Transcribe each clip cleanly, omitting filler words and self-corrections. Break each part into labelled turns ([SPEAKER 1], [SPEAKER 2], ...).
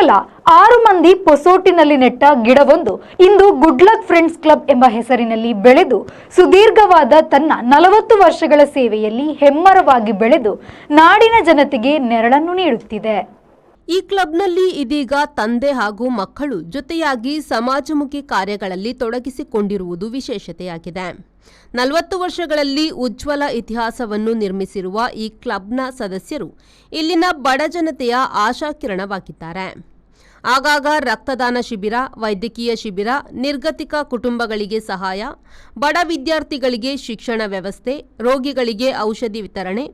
[SPEAKER 1] ಕೇವಲ 6 ಮಂದಿ ಪೊಸೋಟಿನಲ್ಲಿ ನೆಟ್ಟ ಗಿಡವೊಂದು ಇಂದು ಗುಡ್ ಲಕ್ ಫ್ರೆಂಡ್ಸ್ ಕ್ಲಬ್ ಎಂಬ ಹೆಸರಿನಲ್ಲಿ ಬೆಳೆದು ಸುದೀರ್ಘವಾದ ತನ್ನ 40 ವರ್ಷಗಳ ಸೇವೆಯಲ್ಲಿ ಹೆಮ್ಮರವಾಗಿ ಬೆಳೆದು ನಾಡಿನ ಜನತೆಗೆ ನೆರಳನ್ನು ನೀಡುತ್ತಿದೆ.
[SPEAKER 2] ಈ ಕ್ಲಬ್ನಲ್ಲಿ ಇದೀಗ ತಂದೆ ಹಾಗೂ ಮಕ್ಕಳು ಜೊತೆಯಾಗಿ ಸಮಾಜಮುಖಿ ಕಾರ್ಯಗಳಲ್ಲಿ ತೊಡಗಿಸಿಕೊಂಡಿರುವುದು ವಿಶೇಷತೆಯಾಗಿದೆ. 40 ವರ್ಷಗಳಲ್ಲಿ ಉಜ್ವಲ ಇತಿಹಾಸವನ್ನು ನಿರ್ಮಿಸಿರುವ ಈ ಕ್ಲಬ್ನ ಸದಸ್ಯರು ಇಲ್ಲಿನ ಬಡ ಜನತೆಯ ಆಶಾಕಿರಣವಾಗಿದ್ದಾರೆ. ಆಗಾಗ ರಕ್ತದಾನ ಶಿಬಿರ, ವೈದ್ಯಕೀಯ ಶಿಬಿರ, ನಿರ್ಗತಿಕ ಕುಟುಂಬಗಳಿಗೆ ಸಹಾಯ, ಬಡ ವಿದ್ಯಾರ್ಥಿಗಳಿಗೆ ಶಿಕ್ಷಣ ವ್ಯವಸ್ಥೆ, ರೋಗಿಗಳಿಗೆ ಔಷಧಿ ವಿತರಣೆ,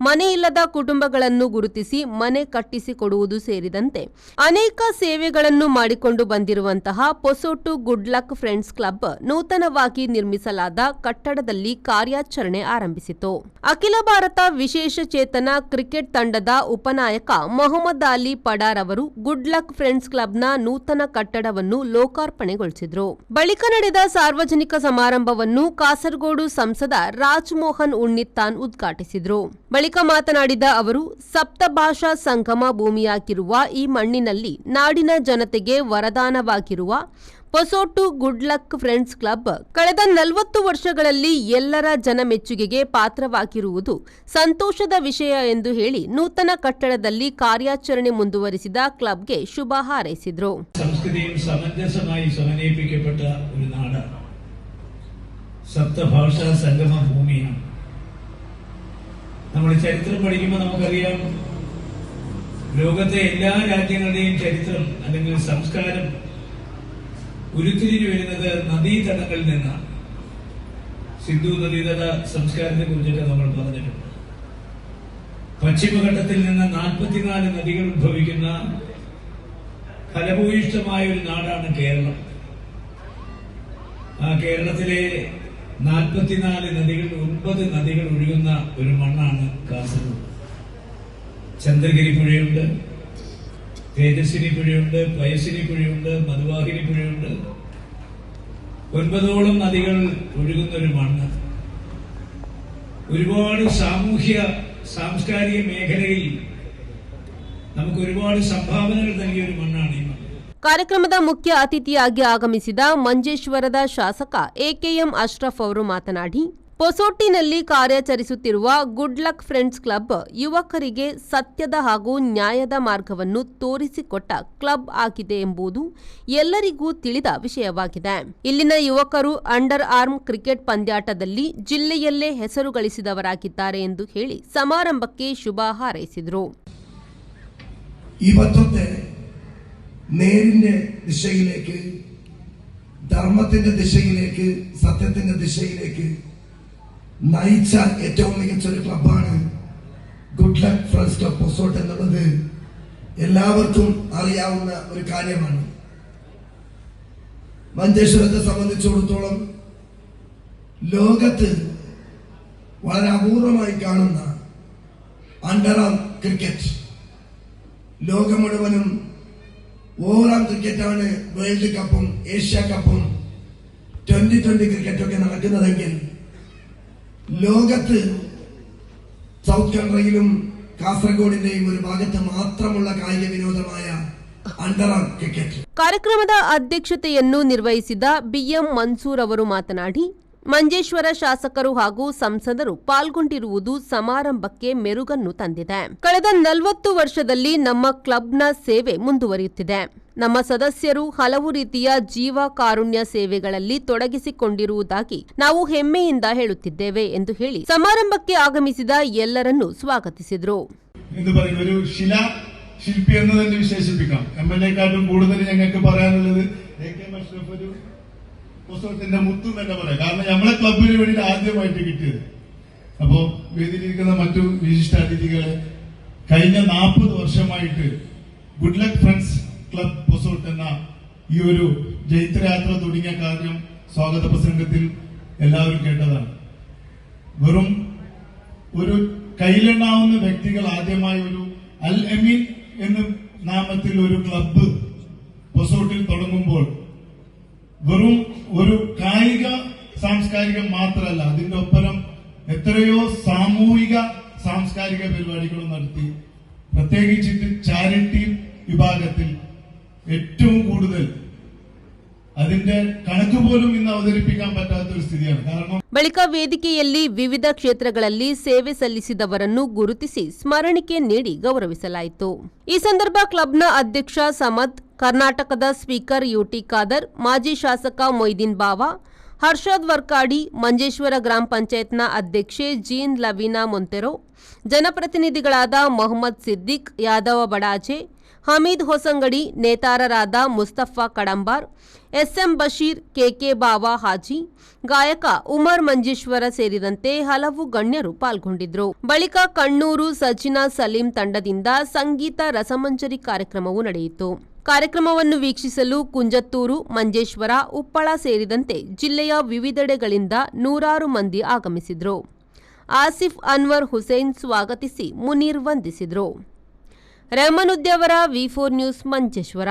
[SPEAKER 2] ಮನೆ ಇಲ್ಲದ ಕುಟುಂಬಗಳನ್ನು ಗುರುತಿಸಿ ಮನೆ ಕಟ್ಟಿಸಿಕೊಡುವುದು ಸೇರಿದಂತೆ ಅನೇಕ ಸೇವೆಗಳನ್ನು ಮಾಡಿಕೊಂಡು ಬಂದಿರುವಂತಹ ಪೊಸೋಟು ಗುಡ್ ಲಕ್ ಫ್ರೆಂಡ್ಸ್ ಕ್ಲಬ್ ನೂತನವಾಗಿ ನಿರ್ಮಿಸಲಾದ ಕಟ್ಟಡದಲ್ಲಿ ಕಾರ್ಯಾಚರಣೆ ಆರಂಭಿಸಿತು. ಅಖಿಲ ಭಾರತ ವಿಶೇಷ ಚೇತನ ಕ್ರಿಕೆಟ್ ತಂಡದ ಉಪನಾಯಕ ಮೊಹಮ್ಮದ್ ಅಲಿ ಪಡಾರ್ ಅವರು ಗುಡ್ ಲಕ್ ಫ್ರೆಂಡ್ಸ್ ಕ್ಲಬ್ನ ನೂತನ ಕಟ್ಟಡವನ್ನು ಲೋಕಾರ್ಪಣೆಗೊಳಿಸಿದರು. ಬಳಿಕ ನಡೆದ ಸಾರ್ವಜನಿಕ ಸಮಾರಂಭವನ್ನು ಕಾಸರಗೋಡು ಸಂಸದ ರಾಜ್ ಮೋಹನ್ ಉಣ್ಣಿತ್ತಾನ್ ಉದ್ಘಾಟಿಸಿದರು. ಬಳಿಕ ಮಾತನಾಡಿದ ಅವರು, ಸಪ್ತಭಾಷಾ ಸಂಗಮ ಭೂಮಿಯಾಗಿರುವ ಈ ಮಣ್ಣಿನಲ್ಲಿ ನಾಡಿನ ಜನತೆಗೆ ವರದಾನವಾಗಿರುವ ಪೊಸೋಟು ಗುಡ್ ಲಕ್ ಫ್ರೆಂಡ್ಸ್ ಕ್ಲಬ್ ಕಳೆದ 40 ವರ್ಷಗಳಲ್ಲಿ ಎಲ್ಲರ ಜನಮೆಚ್ಚುಗೆಗೆ ಪಾತ್ರವಾಗಿರುವುದು ಸಂತೋಷದ ವಿಷಯ ಎಂದು ಹೇಳಿ ನೂತನ ಕಟ್ಟಡದಲ್ಲಿ ಕಾರ್ಯಾಚರಣೆ ಮುಂದುವರಿಸಿದ ಕ್ಲಬ್ಗೆ ಶುಭ ಹಾರೈಸಿದರು.
[SPEAKER 3] സംസ്കൃതിയും സമഞ്ജസമായി സമന്വയിപ്പിക്കപ്പെട്ട ഒരു നാട് സപ്തഭാഷാ സംഗമ ഭൂമിയാണ്. നമ്മൾ ചരിത്രം പഠിക്കുമ്പോൾ നമുക്കറിയാം, ലോകത്തെ എല്ലാ രാജ്യങ്ങളുടെയും ചരിത്രം അല്ലെങ്കിൽ സംസ്കാരം ഉരുത്തിരിഞ്ഞു വരുന്നത് നദീതടങ്ങളിൽ നിന്നാണ്. സിന്ധു നദീതട സംസ്കാരത്തെ കുറിച്ചൊക്കെ നമ്മൾ പറഞ്ഞിട്ടുണ്ട്. പശ്ചിമഘട്ടത്തിൽ നിന്ന് 44 നദികൾ ഉത്ഭവിക്കുന്ന ഫലഭൂയിഷ്ഠമായ ഒരു നാടാണ് കേരളം. ആ കേരളത്തിലെ 44 നദികൾ 9 നദികൾ ഒഴുകുന്ന ഒരു മണ്ണാണ് കാസർഗോഡ്. ചന്ദ്രഗിരി പുഴയുണ്ട്, തേജസ്വിനി പുഴയുണ്ട്, പയസിനി പുഴയുണ്ട്, മധുവാഹിനി പുഴയുണ്ട്. 9ഓളം നദികൾ ഒഴുകുന്ന ഒരു മണ്ണ്. ഒരുപാട് സാമൂഹ്യ സാംസ്കാരിക മേഖലയിൽ നമുക്ക് ഒരുപാട് സംഭാവനകൾ നൽകിയ ഒരു മണ്ണാണ് ഈ മണ്ണ്.
[SPEAKER 2] ಕಾರ್ಯಕ್ರಮದ ಮುಖ್ಯ ಅತಿಥಿಯಾಗಿ ಆಗಮಿಸಿದ ಮಂಜೇಶ್ವರದ ಶಾಸಕ ಎಕೆಎಂ ಅಶ್ರಫ್ ಅವರು ಮಾತನಾಡಿ, ಪೊಸೋಟಿನಲ್ಲಿ ಕಾರ್ಯಾಚರಿಸುತ್ತಿರುವ ಗುಡ್ ಲಕ್ ಫ್ರೆಂಡ್ಸ್ ಕ್ಲಬ್ ಯುವಕರಿಗೆ ಸತ್ಯದ ಹಾಗೂ ನ್ಯಾಯದ ಮಾರ್ಗವನ್ನು ತೋರಿಸಿಕೊಟ್ಟ ಕ್ಲಬ್ ಆಗಿದೆ ಎಂಬುದು ಎಲ್ಲರಿಗೂ ತಿಳಿದ ವಿಷಯವಾಗಿದೆ. ಇಲ್ಲಿನ ಯುವಕರು ಅಂಡರ್ ಆರ್ಮ್ ಕ್ರಿಕೆಟ್ ಪಂದ್ಯಾಟದಲ್ಲಿ ಜಿಲ್ಲೆಯಲ್ಲೇ ಹೆಸರು ಗಳಿಸಿದವರಾಗಿದ್ದಾರೆ ಎಂದು ಹೇಳಿ ಸಮಾರಂಭಕ್ಕೆ ಶುಭ ಹಾರೈಸಿದರು.
[SPEAKER 4] നേരിന്റെ ദിശയിലേക്ക്, ധർമ്മത്തിന്റെ ദിശയിലേക്ക്, സത്യത്തിന്റെ ദിശയിലേക്ക് നയിച്ച ഏറ്റവും മികച്ചൊരു ക്ലബ്ബാണ് good luck friends club Posot എന്നുള്ളത് എല്ലാവർക്കും അറിയാവുന്ന ഒരു കാര്യമാണ്. മഞ്ചേശ്വരത്തെ സംബന്ധിച്ചിടത്തോളം ലോകത്ത് വളരെ അപൂർവമായി കാണുന്ന അണ്ടർ ആം ക്രിക്കറ്റ്, ലോകം മുഴുവനും ഓവറാം ക്രിക്കറ്റാണ് വേൾഡ് കപ്പും ഏഷ്യ കപ്പും 2020 ക്രിക്കറ്റൊക്കെ നടക്കുന്നതെങ്കിൽ ലോകത്ത് സൗത്ത് കൺട്രിയിലും കാസർഗോഡിന്റെയും ഒരു ഭാഗത്ത് മാത്രമുള്ള കായിക വിനോദമായ ಅಂಡರ್ ಆರ್ಮ್ ಕ್ರಿಕೆಟ್.
[SPEAKER 2] ಕಾರ್ಯಕ್ರಮದ ಅಧ್ಯಕ್ಷತೆಯನ್ನು ನಿರ್ವಹಿಸಿದ ಬಿಎಂ ಮನ್ಸೂರ್ ಅವರು ಮಾತನಾಡಿ, ಮಂಜೇಶ್ವರ ಶಾಸಕರು ಹಾಗೂ ಸಂಸದರು ಪಾಲ್ಗೊಂಡಿರುವುದು ಸಮಾರಂಭಕ್ಕೆ ಮೆರುಗನ್ನು ತಂದಿದೆ. ಕಳೆದ 40 ವರ್ಷದಲ್ಲಿ ನಮ್ಮ ಕ್ಲಬ್ನ ಸೇವೆ ಮುಂದುವರಿಯುತ್ತಿದೆ. ನಮ್ಮ ಸದಸ್ಯರು ಹಲವು ರೀತಿಯ ಜೀವ ಕಾರುಣ್ಯ ಸೇವೆಗಳಲ್ಲಿ ತೊಡಗಿಸಿಕೊಂಡಿರುವುದಾಗಿ ನಾವು ಹೆಮ್ಮೆಯಿಂದ ಹೇಳುತ್ತಿದ್ದೇವೆ ಎಂದು ಹೇಳಿ ಸಮಾರಂಭಕ್ಕೆ ಆಗಮಿಸಿದ ಎಲ್ಲರನ್ನೂ ಸ್ವಾಗತಿಸಿದರು.
[SPEAKER 5] ഒരു ശില്പി എന്ന് തന്നെ വിശേഷിപ്പിക്കാം. എംഎൽഎക്കാട്ടും കൂടുതൽ ഞങ്ങൾക്ക് പറയാനുള്ളത് എ.കെ. അഷ്റഫ് ഒരു പൊസോട്ടിന്റെ മുത്തും തന്നെ പറയാം. കാരണം നമ്മളെ ക്ലബിന് വേണ്ടി ആദ്യമായിട്ട് കിട്ടിയത്. അപ്പോ വേദിയിലിരിക്കുന്ന മറ്റു വിശിഷ്ടാതിഥികളെ, കഴിഞ്ഞ 40 വർഷമായിട്ട് good luck friends club Posot എന്ന ഈ ഒരു ജൈത്രയാത്ര തുടങ്ങിയ കാര്യം സ്വാഗത പ്രസംഗത്തിൽ എല്ലാവരും കേട്ടതാണ്. വെറും ഒരു കയ്യിലെണ്ണാവുന്ന വ്യക്തികൾ ആദ്യമായി ഒരു അൽ അമീൻ എന്ന നാമത്തിൽ ഒരു ക്ലബ്ബ് പൊസോട്ടിൽ തുടങ്ങുമ്പോൾ വെറും ഒരു കായിക സാംസ്കാരികം മാത്രമല്ല, അതിന്റെ ഒപ്പം എത്രയോ സാമൂഹിക സാംസ്കാരിക പരിപാടികളും നടത്തി. പ്രത്യേകിച്ചിട്ട് ചാരിറ്റി വിഭാഗത്തിൽ ഏറ്റവും കൂടുതൽ അതിന്റെ കണക്ക് പോലും ഇന്ന് അവതരിപ്പിക്കാൻ പറ്റാത്ത ഒരു സ്ഥിതിയാണ്. കാരണം
[SPEAKER 2] ಬಳಿಕ ವೇದಿಕೆಯಲ್ಲಿ ವಿವಿಧ ಕ್ಷೇತ್ರಗಳಲ್ಲಿ ಸೇವೆ ಸಲ್ಲಿಸಿದವರನ್ನು ಗುರುತಿಸಿ ಸ್ಮರಣಿಕೆ ನೀಡಿ ಗೌರವಿಸಲಾಯಿತು. ಈ ಸಂದರ್ಭ ಕ್ಲಬ್ನ ಅಧ್ಯಕ್ಷ ಸಮದ್, ಕರ್ನಾಟಕದ ಸ್ಪೀಕರ್ ಯುಟಿ ಖಾದರ್, ಮಾಜಿ ಶಾಸಕ ಮೊಯ್ದೀನ್ ಬಾವಾ, ಹರ್ಷದ್ ವರ್ಕಾಡಿ, ಮಂಜೇಶ್ವರ ಗ್ರಾಮ ಪಂಚಾಯತ್ನ ಅಧ್ಯಕ್ಷೆ ಜೀನ್ ಲವೀನಾ ಮೊಂತೆರೋ, ಜನಪ್ರತಿನಿಧಿಗಳಾದ ಮೊಹಮ್ಮದ್ ಸಿದ್ದಿಕ್, ಯಾದವ ಬಡಾಜೆ, ಹಮೀದ್ ಹೊಸಂಗಡಿ, ನೇತಾರರಾದ ಮುಸ್ತಫಾ ಕಡಂಬಾರ್, ಎಸ್ಎಂ ಬಶೀರ್, ಕೆಕೆ ಬಾವಾ ಹಾಜಿ, ಗಾಯಕ ಉಮರ್ ಮಂಜೇಶ್ವರ ಸೇರಿದಂತೆ ಹಲವು ಗಣ್ಯರು ಪಾಲ್ಗೊಂಡಿದ್ದರು. ಬಳಿಕ ಕಣ್ಣೂರು ಸಜಿನಾ ಸಲೀಂ ತಂಡದಿಂದ ಸಂಗೀತ ರಸಮಂಜರಿ ಕಾರ್ಯಕ್ರಮವು ನಡೆಯಿತು. ಕಾರ್ಯಕ್ರಮವನ್ನು ವೀಕ್ಷಿಸಲು ಕುಂಜತ್ತೂರು, ಮಂಜೇಶ್ವರ, ಉಪ್ಪಳ ಸೇರಿದಂತೆ ಜಿಲ್ಲೆಯ ವಿವಿಧೆಡೆಗಳಿಂದ ನೂರಾರು ಮಂದಿ ಆಗಮಿಸಿದ್ರು. ಆಸಿಫ್ ಅನ್ವರ್ ಹುಸೇನ್ ಸ್ವಾಗತಿಸಿ ಮುನೀರ್ ವಂದಿಸಿದರು. ರೆಹಮಾನುದ್ದಿ ಅವರ ವಿ4 ನ್ಯೂಸ್ ಮಂಜೇಶ್ವರ.